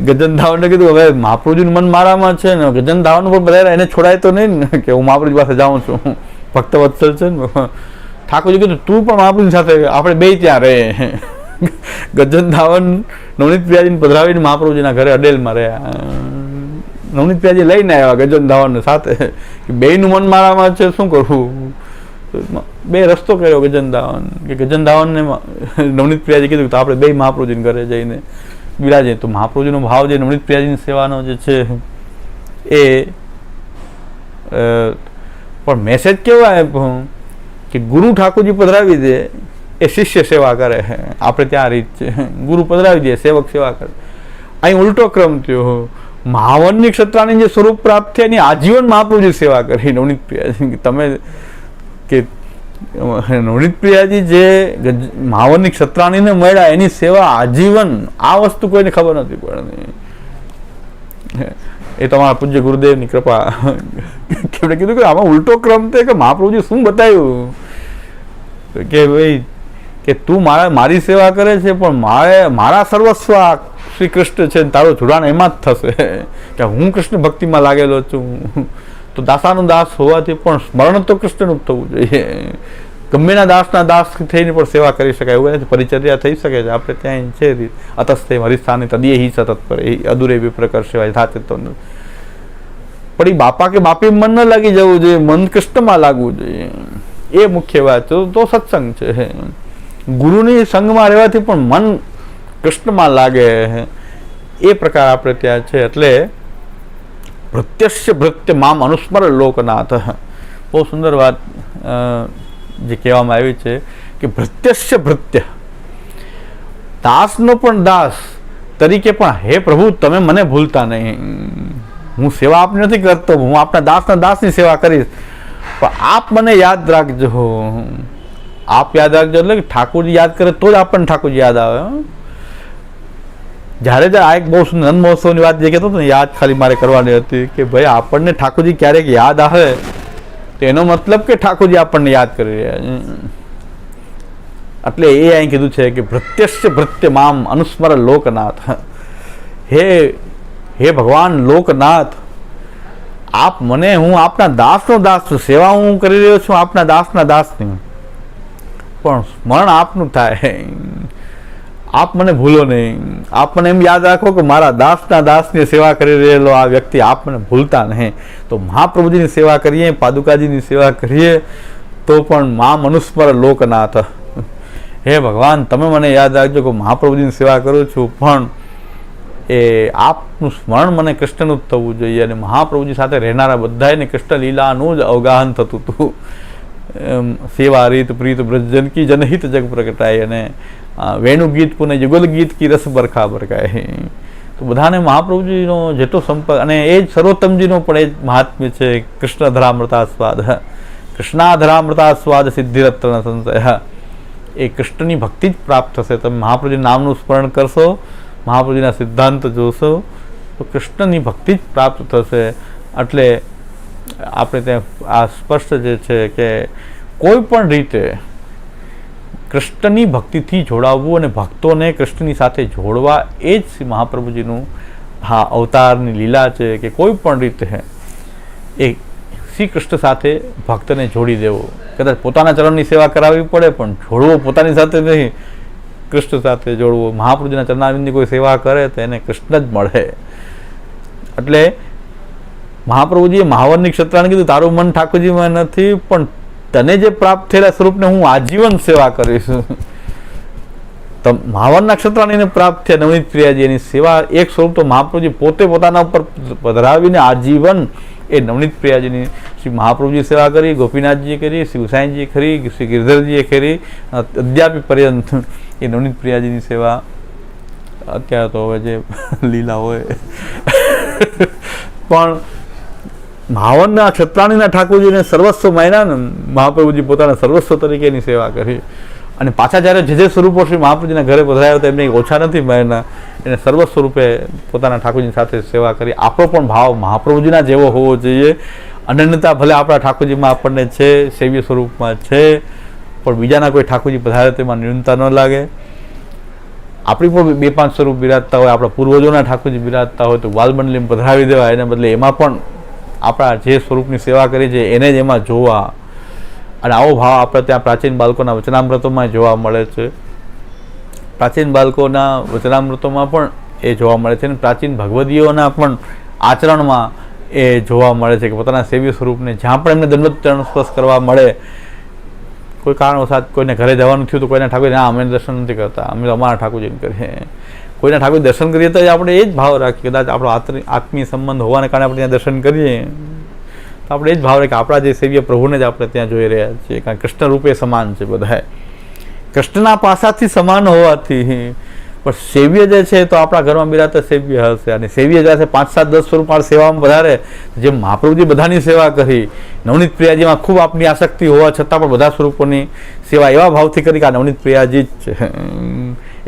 ગજન ધાવનને કીધું હવે મહાપ્રભુજીનું મન મારામાં છે ને, ગજન ધાવન પર બધા એને છોડાય તો નહીં ને કે હું મહાપ્રભુજી પાસે જાઉં છું, ભક્ત વત્સલ છે ને. ઠાકોરજી કીધું તું પણ મહાપ્રભુજી સાથે, આપણે બે ત્યાં રહે. ગજન ધાવન નવનીત પ્રિયાજીને પધરાવીને મહાપ્રભુજીના ઘરે અડેલમાં રહ્યા. નવનીત પ્રિયાજી લઈને આવ્યા ગજન ધાવનને સાથે કે બેયનું મન મારામાં છે, શું કરવું. બે રસ્તો કર્યો ગજન ધાવન કે ગજન ધાવનને નવનીત પ્રિયાજી કીધું તો આપણે બે મહાપ્રભુજીને ઘરે જઈને બિરાજે. તો મહાપ્રભુજીનો ભાવ જે નવનીત પ્રિયાજીની સેવાનો જે છે એ પણ મેસેજ કેવો આવ્યો કે ગુરુ ઠાકોરજી પધરાવી દે એ શિષ્ય સેવા કરે. આપણે ત્યાં રીત છે, ગુરુ પધરાવી દે, સેવક સેવા કરે. અહીં ઉલટો ક્રમ થયો. મહાવનની ક્ષત્રાની જે સ્વરૂપ પ્રાપ્ત થયા એની આજીવન મહાપ્રભુજી સેવા કરી નવનીત પ્રિયાજી. તમે કે નવનીત પ્રિયાજી જે મહાવનની ક્ષત્રાણીને મળ્યા એની સેવા આજીવન, આ વસ્તુ કોઈને ખબર નથી પડતી. એ તમારા પૂજ્ય ગુરુદેવની કૃપા. કેમણે કીધું કે આમાં ઉલટો ક્રમ છે કે મહાપ્રભુજી શું બતાવ્યું કે ભાઈ કે તું મારી સેવા કરે છે પણ મારા સર્વસ્વ શ્રી કૃષ્ણ છે, તારો જોડાણ એમાં જ થશે કે હું કૃષ્ણ ભક્તિમાં લાગેલો છું. તો દાસાનો દાસ હોવાથી પણ સ્મરણ તો કૃષ્ણનું થવું જોઈએ. ગમેના દાસના દાસ થઈને પણ સેવા કરી શકાય એવું નથી, પરિચર્યા થઈ શકે છે. આપણે ત્યાં છે અતસ્તે હરિસ્થાની તદીએ હિ સતત પર અધૂરે વિપ્રકર સેવાય થાતે તો પણ એ બાપા કે બાપી મન ન લાગી જવું જોઈએ, મન કૃષ્ણમાં લાગવું જોઈએ. એ મુખ્ય વાત તો સત્સંગ છે. ગુરુની સંગમાં રહેવાથી પણ મન કૃષ્ણમાં લાગે એ પ્રકાર આપણે ત્યાં છે. એટલે પ્રત્યક્ષ ભૃત્ય મામ અનુસ્મર લોકનાથ, બહુ સુંદર વાત જે કહેવામાં આવી છે કે પ્રત્યક્ષ ભૃત્ય, દાસનો પણ દાસ તરીકે પણ હે પ્રભુ તમે મને ભૂલતા નહીં. હું સેવા આપની નથી કરતો, હું આપના દાસના દાસની સેવા કરીશ, પણ આપ મને યાદ રાખજો. આપ યાદ રાખજો એટલે કે ઠાકોરજી યાદ કરે તો જ આપણને ઠાકોરજી યાદ આવે. જ્યારે આ એક બહુ સુંદર નંદ મહોત્સવની વાત જે કહેતો હતો ને, યાદ ખાલી મારે કરવાની હતી કે ભાઈ આપણને ઠાકોરજી ક્યારેક યાદ આવે તો એનો મતલબ કે ઠાકોરજી આપણને યાદ કરી રહ્યા છે. એટલે એ અહીં કીધું છે કે પ્રત્યક્ષ ભૃત્ય મામ અનુસ્મર લોકનાથ. હે ભગવાન લોકનાથ, આપ મને, હું આપના દાસનો દાસ છું, સેવા હું કરી રહ્યો છું આપના દાસના દાસની, પણ સ્મરણ આપનું થાય. આપ મને ભૂલો નહીં. આપ મને એમ યાદ રાખો કે મારા દાસના દાસની સેવા કરી રહેલો આ વ્યક્તિ, આપ મને ભૂલતા નહીં. તો મહાપ્રભુજીની સેવા કરીએ, પાદુકાજીની સેવા કરીએ તો પણ મામ અનુસ્મર લોકનાથ. હે ભગવાન તમે મને યાદ રાખજો કે મહાપ્રભુજીની સેવા કરું છું, પણ એ આપનું સ્મરણ મને કૃષ્ણનું જ થવું જોઈએ. અને મહાપ્રભુજી સાથે રહેનારા બધાને કૃષ્ણ લીલાનું જ અવગાહન થતું હતું. સેવા રીત પ્રીત બ્રજન કી જનહિત જગ પ્રગટાય અને વેણુ ગીત પુને યુગલ ગીત કી રસ બરખા બરકાય. તો બધાને મહાપ્રભુજીનો જેટલો સંપર્ક, અને એ જ સર્વોત્તમજીનો પણ એ જ મહાત્મ્ય છે. કૃષ્ણધરામૃતાસ્વાદ, કૃષ્ણાધરામૃતાસ્વાદ સિદ્ધિરત્ન સંશય. એ કૃષ્ણની ભક્તિ જ પ્રાપ્ત થશે. તમે મહાપ્રભુજી નામનું સ્મરણ કરશો, મહાપ્રભુજીના સિદ્ધાંત જોશો તો કૃષ્ણની ભક્તિ જ પ્રાપ્ત થશે. એટલે આપણે ત્યાં આ સ્પષ્ટ જે છે કે કોઈ પણ રીતે કૃષ્ણની ભક્તિથી જોડાવવું અને ભક્તોને કૃષ્ણની સાથે જોડવા, એ જ શ્રી મહાપ્રભુજીનું હા અવતારની લીલા છે કે કોઈ પણ રીતે એ શ્રી કૃષ્ણ સાથે ભક્તને જોડી દેવો. કદાચ પોતાના ચરણની સેવા કરાવવી પડે પણ જોડવો પોતાની સાથે નહીં, કૃષ્ણ સાથે જોડવો. મહાપ્રભુજીના ચરણારવિંદની કોઈ સેવા કરે તો એને કૃષ્ણ જ મળે. એટલે મહાપ્રભુજીએ મહાવરની ક્ષત્રાને કીધું તારું મન ઠાકોરજીમાં નથી, પણ તને જે પ્રાપ્ત થયેલા સ્વરૂપને હું આજીવન સેવા કરીશ. મહાવરના ક્ષત્રાણીને પ્રાપ્ત થયા નવનીત પ્રિયાજી, એની સેવા એક સ્વરૂપ તો મહાપ્રભુજી પોતે પોતાના ઉપર પધરાવીને આજીવન એ નવનીત પ્રિયાજીની શ્રી મહાપ્રભુજી સેવા કરી, ગોપીનાથજીએ કરી, શ્રી ગુસાઈજીએ કરી, શ્રી ગિરધરજીએ કરી, અદ્યાપી પર્યંત એ નવનીત પ્રિયાજીની સેવા. અત્યારે તો હવે જે લીલા હોય પણ માવનના છત્રાણીના ઠાકોરજીને સર્વસ્વ માન્યા ને મહાપ્રભુજી પોતાના સર્વસ્વ તરીકેની સેવા કરી. અને પાછા જ્યારે જે સ્વરૂપો શ્રી મહાપ્રભુજીના ઘરે પધરાયો તો એમને ઓછા નથી માન્યા, એને સર્વ સ્વરૂપે પોતાના ઠાકોરજી સાથે સેવા કરી. આપણો પણ ભાવ મહાપ્રભુજીના જેવો હોવો જોઈએ. અનન્યતા ભલે આપણા ઠાકોરજીમાં આપણને છે, સેવ્ય સ્વરૂપમાં છે, પણ બીજાના કોઈ ઠાકોરજી પધારે તેમાં ન્યૂનતા ન લાગે. આપણી પણ 2-5 સ્વરૂપ બિરાજતા હોય, આપણા પૂર્વજોના ઠાકોરજી બિરાજતા હોય તો વાલમંડલીમાં પધરાવી દેવા, એને બદલે એમાં પણ આપણા જે સ્વરૂપની સેવા કરી છે એને જ એમાં જોવા. અને આવો ભાવ આપણે ત્યાં પ્રાચીન બાળકોના વચનામૃતોમાં જોવા મળે છે. પ્રાચીન બાળકોના વચનામૃતોમાં પણ એ જોવા મળે છે અને પ્રાચીન ભગવદીઓના પણ આચરણમાં એ જોવા મળે છે કે પોતાના સેવ્ય સ્વરૂપને જ્યાં પણ એમને દંડવત ચરણ સ્પર્શ કરવા મળે, કોઈ કારણવશાત કોઈને ઘરે જવાનું થયું તો કોઈના ઠાકોર અમે દર્શન નથી કરતા, અમે અમારા ઠાકોરજીને કરીએ. કોઈના ઠાકોર દર્શન કરીએ તો આપણે એ જ ભાવ રાખીએ, કદાચ આપણો આત્મીય સંબંધ હોવાને કારણે આપણે ત્યાં દર્શન કરીએ તો આપણે એ જ ભાવ રાખીએ કે આપણા જે સેવ્ય પ્રભુને જ આપણે ત્યાં જોઈ રહ્યા છીએ. કારણ કૃષ્ણ રૂપે સમાન છે બધા, કૃષ્ણના પાસાથી સમાન હોવાથી. પણ સેવ્ય જે છે તો આપણા ઘરમાં બિરાજતા સેવ્ય હશે. અને સેવ્ય જે છે 5-7-10 સ્વરૂપ સેવામાં વધારે, જેમ મહાપ્રભુજી બધાની સેવા કરી, નવનીત પ્રિયાજીમાં ખૂબ આપની આસક્તિ હોવા છતાં પણ બધા સ્વરૂપોની સેવા એવા ભાવથી કરી કે આ નવનીત પ્રિયાજી જ છે,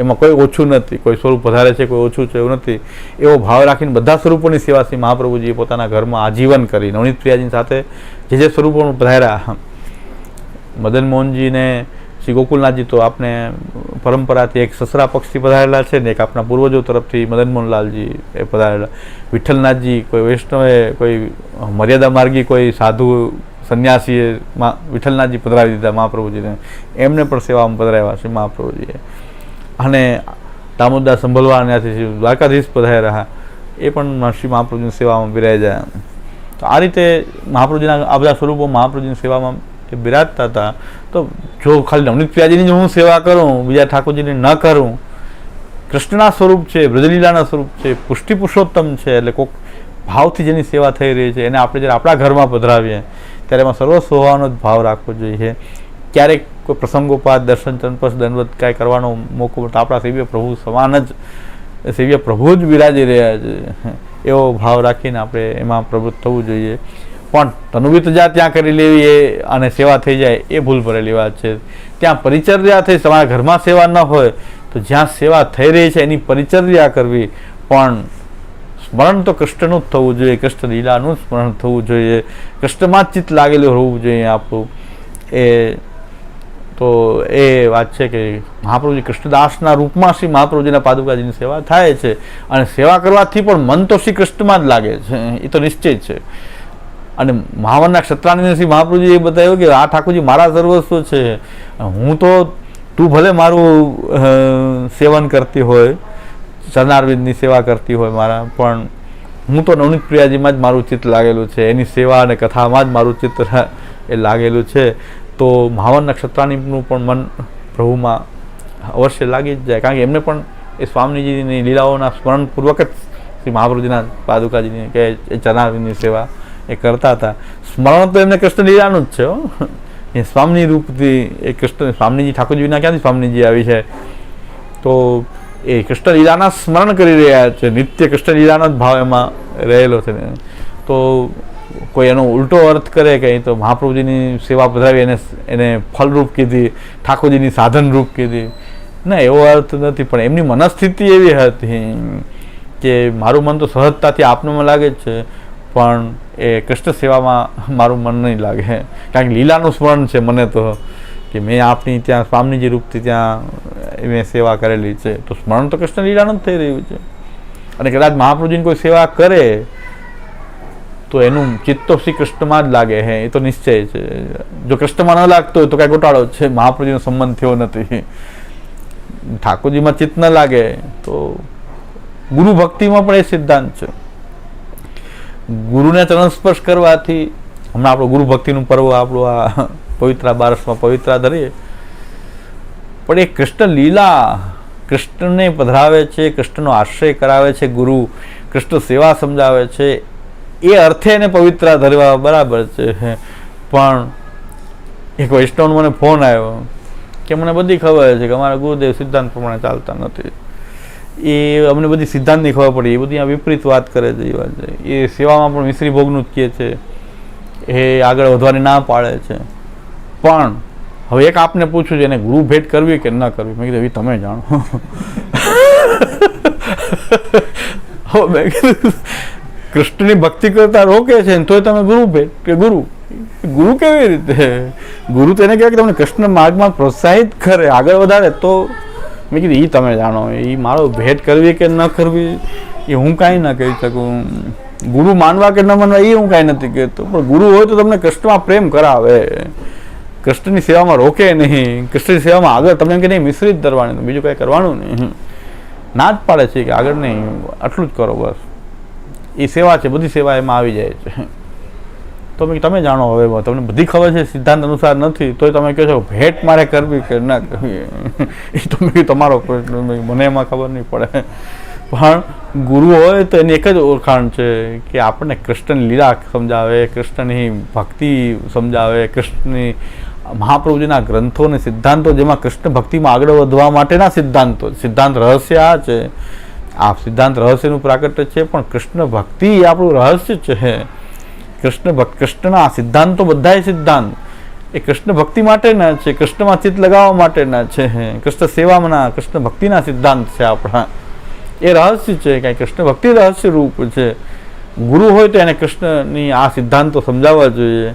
એમાં કોઈ ઓછું નથી, કોઈ સ્વરૂપ વધારે છે કોઈ ઓછું છે એવું નથી. એવો ભાવ રાખીને બધા સ્વરૂપોની સેવા શ્રી મહાપ્રભુજીએ પોતાના ઘરમાં આજીવન કરી. નવનીત પ્રિયાજી સાથે જે સ્વરૂપો પધાર્યા, મદન મોહનજીને શ્રી ગોકુલનાથજી તો આપણે પરંપરાથી એક સસરા પક્ષથી પધારેલા છે ને એક આપણા પૂર્વજો તરફથી મદન મોહનલાલજી એ પધારેલા. વિઠ્ઠલનાથજી કોઈ વૈષ્ણવે, કોઈ મર્યાદા માર્ગી, કોઈ સાધુ સંન્યાસીએ વિઠ્ઠલનાથજી પધરાવી દીધા મહાપ્રભુજીને, એમને પણ સેવામાં પધરાવ્યા શ્રી મહાપ્રભુજીએ. અને દામોદર સંભળવા ત્યાંથી શ્રી દ્વારકાધીશ પધાર્યા, એ પણ શ્રી મહાપ્રભુજીની સેવામાં બિરાજ્યા. તો આ રીતે મહાપ્રભુજીના આ બધા સ્વરૂપો મહાપ્રભુજીની સેવામાં એ બિરાજતા હતા. તો જો ખાલી નવનીત પ્રિયાજીની જ હું સેવા કરું, બીજા ઠાકોરજીની ન કરું, કૃષ્ણના સ્વરૂપ છે, બ્રજલીલાના સ્વરૂપ છે, પુષ્ટિ પુરુષોત્તમ છે, એટલે કોઈક ભાવથી જેની સેવા થઈ રહી છે એને આપણે જ્યારે આપણા ઘરમાં પધરાવીએ ત્યારે એમાં સર્વસ્વ હોવાનો જ ભાવ રાખવો જોઈએ. ક્યારેક કોઈ પ્રસંગોપાત દર્શન ચંપસ દંડવત કાંઈ કરવાનો મોકો મળતો આપણા સેવ્ય પ્રભુ સમાન જ, સેવ્ય પ્રભુ જ બિરાજી રહ્યા છે એવો ભાવ રાખીને આપણે એમાં પ્રવૃત્ત થવું જોઈએ. પણ તનુવિતજા ત્યાં કરી લેવી એ અને સેવા થઈ જાય એ ભૂલ ભરેલી વાત છે. ત્યાં પરિચર્યા થઈ, તમારા ઘરમાં સેવા ન હોય તો જ્યાં સેવા થઈ રહી છે એની પરિચર્યા કરવી. પણ સ્મરણ તો કૃષ્ણનું જ થવું જોઈએ, કૃષ્ણ લીલાનું સ્મરણ થવું જોઈએ, કૃષ્ણમાં જ ચિત્ત લાગેલું હોવું જોઈએ આપણું. એ તો એ વાત છે કે મહાપ્રભુજી કૃષ્ણદાસના રૂપમાં શ્રી મહાપ્રભુજીના પાદુકાજીની સેવા થાય છે. અને સેવા કરવાથી પણ મન તો શ્રી કૃષ્ણમાં જ લાગે છે, એ તો નિશ્ચિત છે. અને મહાવનના ક્ષત્રાણીને શ્રી મહાપ્રભુજી એ બતાવ્યું કે આ ઠાકોરજી મારા સર્વસ્વ છે, હું તો તું ભલે મારું સેવન કરતી હોય, ચરણારવિંદની સેવા કરતી હોય મારા, પણ હું તો નવનીત પ્રિયાજીમાં જ મારું ચિત્ત લાગેલું છે, એની સેવા અને કથામાં જ મારું ચિત્ત એ લાગેલું છે. તો મહાવનના ક્ષત્રાણીનું પણ મન પ્રભુમાં અવશ્ય લાગી જ જાય. કારણ કે એમને પણ એ સ્વામીજીની લીલાઓના સ્મરણપૂર્વક જ શ્રી મહાપ્રભુજીના પાદુકાજીની કે એ ચરણારવિંદની સેવા એ કરતા હતા. સ્મરણ તો એમને કૃષ્ણ લીલાનું જ છે. એ સ્વામી રૂપથી એ કૃષ્ણ સ્વામીજી ઠાકોરજી વિના ક્યાંથી સ્વામીજી આવી છે? તો એ કૃષ્ણ લીલાના સ્મરણ કરી રહ્યા છે, નિત્ય કૃષ્ણ લીલાનો જ ભાવ એમાં રહેલો છે. તો કોઈ એનો ઉલટો અર્થ કરે કે અહીં તો મહાપ્રભુજીની સેવા પધરાવી એને ફલરૂપ કીધી, ઠાકોરજીની સાધન રૂપ કીધી, ના એવો અર્થ નથી. પણ એમની મનસ્થિતિ એવી હતી કે મારું મન તો સહજતાથી આપનામાં લાગે જ છે, પણ એ કૃષ્ણ સેવામાં મારું મન નહીં લાગે. કારણ કે લીલાનું સ્મરણ છે મને તો, કે મેં આપની ત્યાં સ્વામીજી રૂપથી ત્યાં મેં સેવા કરેલી છે. તો સ્મરણ તો કૃષ્ણ લીલાનું જ થઈ રહ્યું છે. અને કદાચ મહાપ્રભુજીની કોઈ સેવા કરે તો એનું ચિત્ત તો શ્રી કૃષ્ણમાં જ લાગે હે, એ તો નિશ્ચય છે. જો કૃષ્ણમાં ન લાગતો હોય તો કાંઈ ગોટાળો છે, મહાપ્રભુજીનો સંબંધ થયો નથી. ઠાકોરજીમાં ચિત્ત ન લાગે તો ગુરુ ભક્તિમાં પણ એ સિદ્ધાંત છે. ગુરુને ચરણ સ્પર્શ કરવાથી, હમણાં આપણું ગુરુ ભક્તિનું પર્વ આપણું આ પવિત્રા બારસમાં પવિત્રા ધરીએ, પણ એ કૃષ્ણ લીલા, કૃષ્ણને પધરાવે છે, કૃષ્ણનો આશ્રય કરાવે છે ગુરુ, કૃષ્ણ સેવા સમજાવે છે, એ અર્થે એને પવિત્રા ધરવા બરાબર છે. પણ એક વૈષ્ણવનો મને ફોન આવ્યો કે મને બધી ખબર છે કે અમારા ગુરુદેવ સિદ્ધાંત પ્રમાણે ચાલતા નથી. એ અમને બધી સિદ્ધાંતની ખબર પડી, એ બધી આ વિપરીત વાત કરે છે. એ વાત છે, એ સેવામાં પણ મિશ્રી ભોગનું જ કહે છે. એ આગળ વધવાની ના પાડે છે. પણ હવે એક આપને પૂછ્યું છે, એને ગુરુ ભેટ કરવી કે ન કરવી? મેં કીધું એ તમે જાણો. મેં કીધું કૃષ્ણની ભક્તિ કરતા રોકે છે ને તોય તમે ગુરુ ભેટ કે ગુરુ કેવી રીતે? ગુરુ તો એને કહેવાય કે તમને કૃષ્ણ માર્ગમાં પ્રોત્સાહિત કરે, આગળ વધારે. તો મેં કીધું એ તમે જાણો, એ મારો ભેટ કરવી કે ન કરવી એ હું કાંઈ ના કહી શકું. ગુરુ માનવા કે ન માનવા એ હું કાંઈ નથી કહેતો, પણ ગુરુ હોય તો તમને કૃષ્ણમાં પ્રેમ કરાવે, કૃષ્ણની સેવામાં રોકે નહીં, કૃષ્ણની સેવામાં આગળ તમને એમ કે નહીં મિશ્રિત કરવાની, બીજું કાંઈ કરવાનું નહીં. ના જ પાડે છે કે આગળ નહીં, આટલું જ કરો બસ. એ સેવા છે, બધી સેવા એમાં આવી જાય છે. તો મેં તમે જાણો, હવે તમને બધી ખબર છે, સિદ્ધાંત અનુસાર નથી, તોય તમે કહો છો ભેટ મારે કરવી કે ના કરવી, એ તો મેં તમારો પ્રશ્ન, મને એમાં ખબર નહીં પડે. પણ ગુરુ હોય તો એની એક જ ઓળખાણ છે કે આપણને કૃષ્ણની લીલા સમજાવે, કૃષ્ણની ભક્તિ સમજાવે, કૃષ્ણની મહાપ્રભુજીના ગ્રંથો અને સિદ્ધાંતો, જેમાં કૃષ્ણ ભક્તિમાં આગળ વધવા માટેના સિદ્ધાંતો, સિદ્ધાંત રહસ્ય આ છે. આ સિદ્ધાંત રહસ્યનું પ્રાકટ્ય છે, પણ કૃષ્ણ ભક્તિ એ આપણું રહસ્ય છે. કૃષ્ણના સિદ્ધાંતો, બધા સિદ્ધાંત એ કૃષ્ણ ભક્તિ માટેના છે, કૃષ્ણમાં ચિત્ત લગાવવા માટેના છે, કૃષ્ણ સેવાના, કૃષ્ણ ભક્તિના સિદ્ધાંત છે આપણા. એ રહસ્ય છે, કાંઈ કૃષ્ણ ભક્તિ રહસ્ય રૂપ છે. ગુરુ હોય તો એને કૃષ્ણની આ સિદ્ધાંતો સમજાવવા જોઈએ,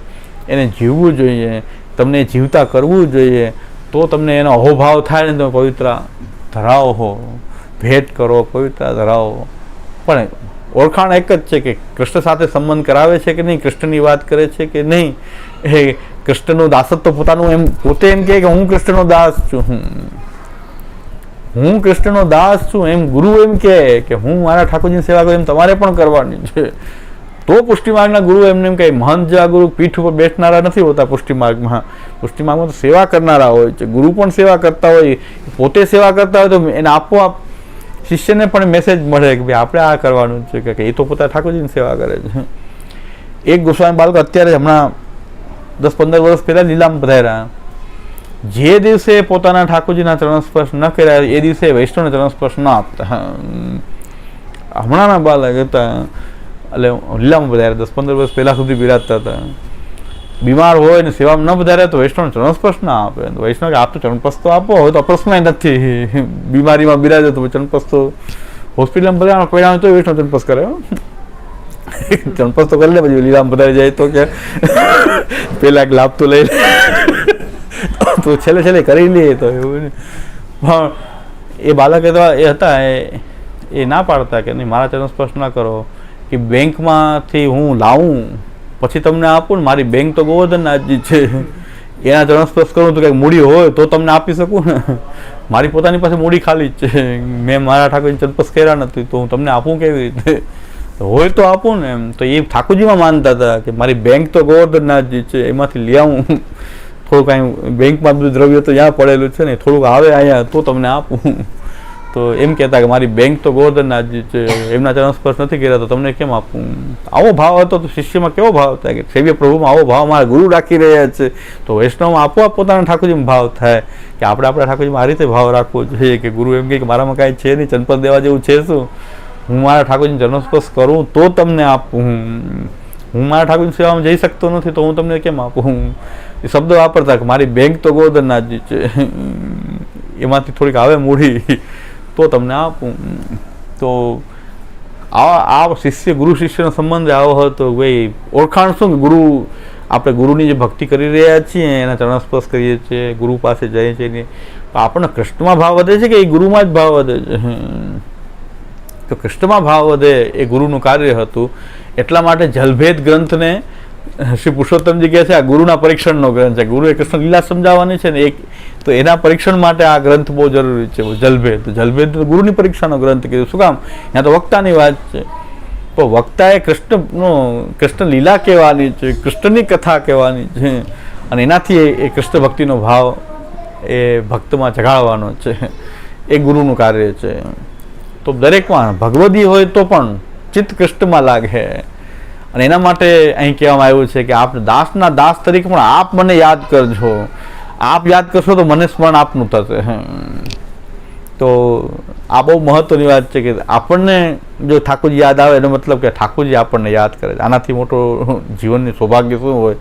એને જીવવું જોઈએ, તમને જીવતા કરવું જોઈએ. તો તમને એનો અહોભાવ થાય ને તમે પવિત્ર ધરાવો, ભેટ કરો, પવિત્ર ધરાવો. પણ ઓળખાણ એક જ છે કે કૃષ્ણ સાથે સંબંધ કરાવે છે કે નહીં, કૃષ્ણની વાત કરે છે કે નહીં. એ કૃષ્ણનું દાસત્વ પોતાનું એમ પોતે એમ કે હું કૃષ્ણનો દાસ છું, હું કૃષ્ણનો દાસ છું, એમ ગુરુ એમ કે હું મારા ઠાકોરજીની સેવા કરું, એમ તમારે પણ કરવાની છે. તો પુષ્ટિમાર્ગના ગુરુ એમને એમ કહે, મહંત જેવા ગુરુ પીઠ ઉપર બેસનારા નથી હોતા પુષ્ટિમાર્ગમાં. પુષ્ટિમાર્ગમાં તો સેવા કરનારા હોય છે. ગુરુ પણ સેવા કરતા હોય, પોતે સેવા કરતા હોય તો એને આપોઆપ શિષ્યને પણ મેસેજ મળે કે ભાઈ આપણે આ કરવાનું છે, કે એ તો પોતા ઠાકોરજીની સેવા કરે છે. એક ગોસ્વામી બાળક અત્યારે હમણાં 10-15 વર્ષ પહેલાં લીલામાં પધાર્યા. જે દિવસે પોતાના ઠાકોરજીના ચરણ સ્પર્શ ન કર્યા એ દિવસે વૈષ્ણવને ચરણ સ્પર્શ ન આપતા. હમણાંના બાળક હતા, એટલે લીલામાં પધાર્યા, 10-15 વર્ષ પહેલાં સુધી બિરાજતા હતા. બીમાર હોય ને સેવામાં ન વધારે તો વૈષ્ણવ ચરણસ્પર્શ ના આપે. વૈષ્ણવ કે આપ તો ચરણસ્પર્શ તો આપો, હવે તો અપસ્માય નથી, બીમારીમાં બિરાજે તો ચરણસ્પર્શ તો હોસ્પિટલમાં બધા પરિણામ તો વૈષ્ણવ ચરણસ્પર્શ કરે. ચરણસ્પર્શ તો કરી લે, પછી લીલામાં પધારી જાય તો કે પેલા એક લાભ તો લઈ લે, તો છેલ્લે કરી લે. તો એવું પણ એ બાળક એ હતા, એ ના પાડતા કે નહીં મારા ચરણસ્પર્શ ના કરો, કે બેંકમાંથી હું લાવું પછી તમને આપું ને, મારી બેંક તો ગોવર્ધનનાથજી છે, એના ચરણ સ્પર્શ કરું તો કંઈક મૂડી હોય તો તમને આપી શકું ને. મારી પોતાની પાસે મૂડી ખાલી જ છે, મેં મારા ઠાકોરજી ચરણ સ્પર્શ કર્યા નથી, તો હું તમને આપું કેવી રીતે? હોય તો આપું ને. એમ તો એ ઠાકોરજીમાં માનતા હતા કે મારી બેંક તો ગોવર્ધનનાથજી છે, એમાંથી લઈ આવું થોડુંક, કાંઈ બેંકમાં બધું દ્રવ્ય તો ત્યાં પડેલું છે ને, થોડુંક આવે અહીંયા તો તમને આપું. તો એમ કહેતા કે મારી બેંક તો ગોવર્ધનનાથજી છે, એમના ચરણ સ્પર્શ નથી કર્યા તો તમને કેમ આપું? આવો ભાવ હતો તો શિષ્યમાં કેવો ભાવ થાય કે સેવ્ય પ્રભુમાં આવો ભાવ મારા ગુરુ રાખી રહ્યા છે, તો વૈષ્ણવમાં આપોઆપ પોતાના ઠાકોરજીમાં ભાવ થાય કે આપણે આપણા ઠાકોરજીમાં આ રીતે ભાવ રાખવો જોઈએ કે ગુરુ એમ કહે કે મારામાં કાંઈ છે નહીં, ચંપલ દેવા જેવું છે શું, હું મારા ઠાકોરજીને ચરણ સ્પર્શ કરું તો તમને આપું, હું મારા ઠાકોરની સેવામાં જઈ શકતો નથી તો હું તમને કેમ આપું? એ શબ્દ વાપરતા કે મારી બેંક તો ગોવર્ધનનાથજી છે, એમાંથી થોડીક આવે મૂડી તો તમને આપું. તો આ શિષ્ય ગુરુ શિષ્યનો સંબંધ આવો હતો. ભાઈ ઓળખાણ શું કે ગુરુ, આપણે ગુરુની જે ભક્તિ કરી રહ્યા છીએ એના ચરણ સ્પર્શ કરીએ છીએ, ગુરુ પાસે જઈએ છીએ, આપણને કૃષ્ણમાં ભાવ વધે છે કે એ ગુરુમાં જ ભાવ વધે છે? તો કૃષ્ણમાં ભાવ વધે એ ગુરુનું કાર્ય હતું. એટલા માટે જલભેદ ગ્રંથને શ્રી પુરુષોત્તમજી કહે છે આ ગુરુના પરીક્ષણનો ગ્રંથ છે. ગુરુએ કૃષ્ણ લીલા સમજાવવાની છે ને, એક તો એના પરીક્ષણ માટે આ ગ્રંથ બહુ જરૂરી છે. જલભેદ, જલભેદ ગુરુની પરીક્ષાનો ગ્રંથ કીધું. શું કામ? ત્યાં તો વક્તાની વાત છે. તો વક્તાએ કૃષ્ણ લીલા કહેવાની છે, કૃષ્ણની કથા કહેવાની છે, અને એનાથી એ કૃષ્ણ ભક્તિનો ભાવ એ ભક્તમાં જગાડવાનો છે. એ ગુરુનું કાર્ય છે. તો દરેકમાં ભગવદી હોય તો પણ ચિત્ત કૃષ્ણમાં લાગે, અને એના માટે અહીં કહેવામાં આવ્યું છે કે આપ દાસના દાસ તરીકે પણ આપ મને યાદ કરજો, આપ યાદ કરશો તો મને સ્મરણ આપનું થશે. તો આ બહુ મહત્વની વાત છે કે આપણને જો ઠાકોરજી યાદ આવે એનો મતલબ કે ઠાકોરજી આપણને યાદ કરે છે. આનાથી મોટો જીવનની સૌભાગ્ય શું હોય?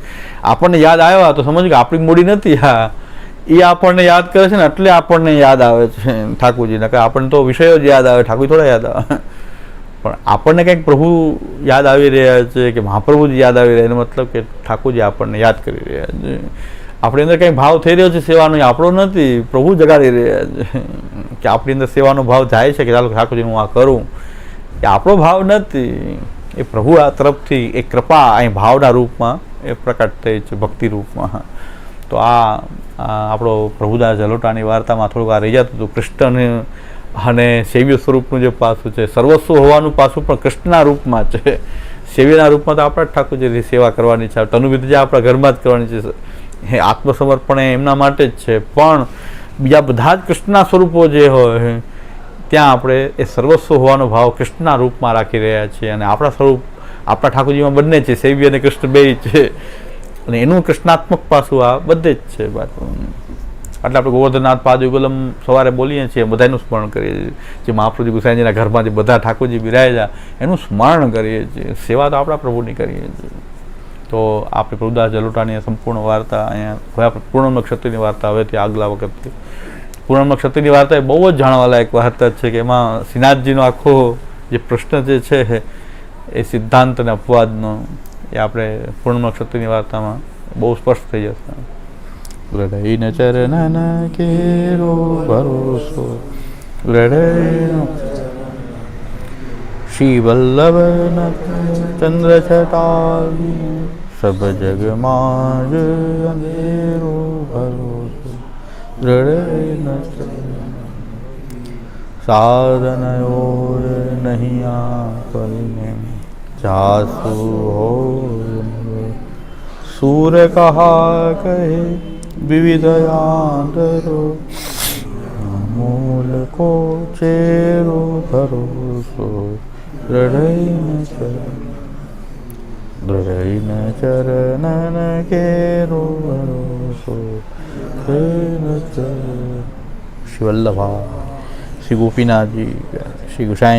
આપણને યાદ આવ્યા તો સમજ કે આપણી મૂડી નથી, હા એ આપણને યાદ કરે છે ને એટલે આપણને યાદ આવે છે ઠાકોરજીને. કે આપણને તો વિષયો જ યાદ આવે, ઠાકોર થોડા યાદ આવે. પણ આપણને કંઈક પ્રભુ યાદ આવી રહ્યા છે કે મહાપ્રભુજી યાદ આવી રહ્યા, એનો મતલબ કે ઠાકોરજી આપણને યાદ કરી રહ્યા છે. આપણી અંદર કંઈ ભાવ થઈ રહ્યો છે સેવાનો, એ આપણો નથી, પ્રભુ જગાડી રહ્યા છે. કે આપણી અંદર સેવાનો ભાવ જાય છે કે ચાલો ઠાકોરજી હું આ કરું, એ આપણો ભાવ નથી, એ પ્રભુ આ તરફથી એક કૃપા અહીં ભાવના રૂપમાં એ પ્રકટ થઈ છે, ભક્તિ રૂપમાં. તો આ આપણો પ્રભુદાસ જલોટાની વાર્તામાં થોડુંક આ રહી જતું હતું. કૃષ્ણ અને સેવ્ય સ્વરૂપનું જે પાસું છે, સર્વસ્વ હોવાનું પાસું પણ કૃષ્ણના રૂપમાં છે. સેવ્યના રૂપમાં તો આપણા ઠાકોરજીની સેવા કરવાની છે, તનુવિદ્યા આપણા ઘરમાં જ કરવાની છે, એ આત્મસમર્પણ એમના માટે જ છે. પણ બીજા બધા જ કૃષ્ણના સ્વરૂપો જે હોય ત્યાં આપણે એ સર્વસ્વ હોવાનો ભાવ કૃષ્ણના રૂપમાં રાખી રહ્યા છીએ. અને આપણા સ્વરૂપ આપણા ઠાકોરજીમાં બંને છે, સેવ્ય અને કૃષ્ણ બે છે. અને એનું કૃષ્ણાત્મક પાસું આ બધે જ છે. એટલે આપણે ગોવર્ધનનાથ પાદયુગલમ સવારે બોલીએ છીએ, બધાનું સ્મરણ કરીએ છીએ. જે મહાપ્રભુજી ગુસાઈજીના ઘરમાં જે બધા ઠાકોરજી બિરાજ્યા એનું સ્મરણ કરીએ છીએ. સેવા તો આપણા પ્રભુની કરીએ છીએ. તો આપણે પ્રભુદાસ જલોટાની સંપૂર્ણ વાર્તા અહીંયા પૂર્ણમ ક્ષત્રિયની વાર્તા હવેથી આગલા વખતથી પૂર્ણમ ક્ષત્રિયની વાર્તા એ બહુ જ જાણવાલાયક વાર્તા છે કે એમાં શ્રીનાથજીનો આખો જે પ્રશ્ન જે છે એ સિદ્ધાંત અને અપવાદનો એ આપણે પૂર્ણમ ક્ષત્રિયની વાર્તામાં બહુ સ્પષ્ટ થઈ જશે. હૃદય ચરણ કેરો ભરોસો શ્રી વલ્લભ ચંદ્ર છટાવી સબ જગમાં અંધેરો ભરોસો સાધન ઓર નહીં આપને જાસુ હો સૂર કહા કહે વિવિધ આંતરો મૂલ કો ચેરો ભરોસો દૃઢ ચરણ કેરો ભરોસો. શ્રી વલ્લભા, શ્રી ગોપીનાથજી, શ્રી ગુસાઈ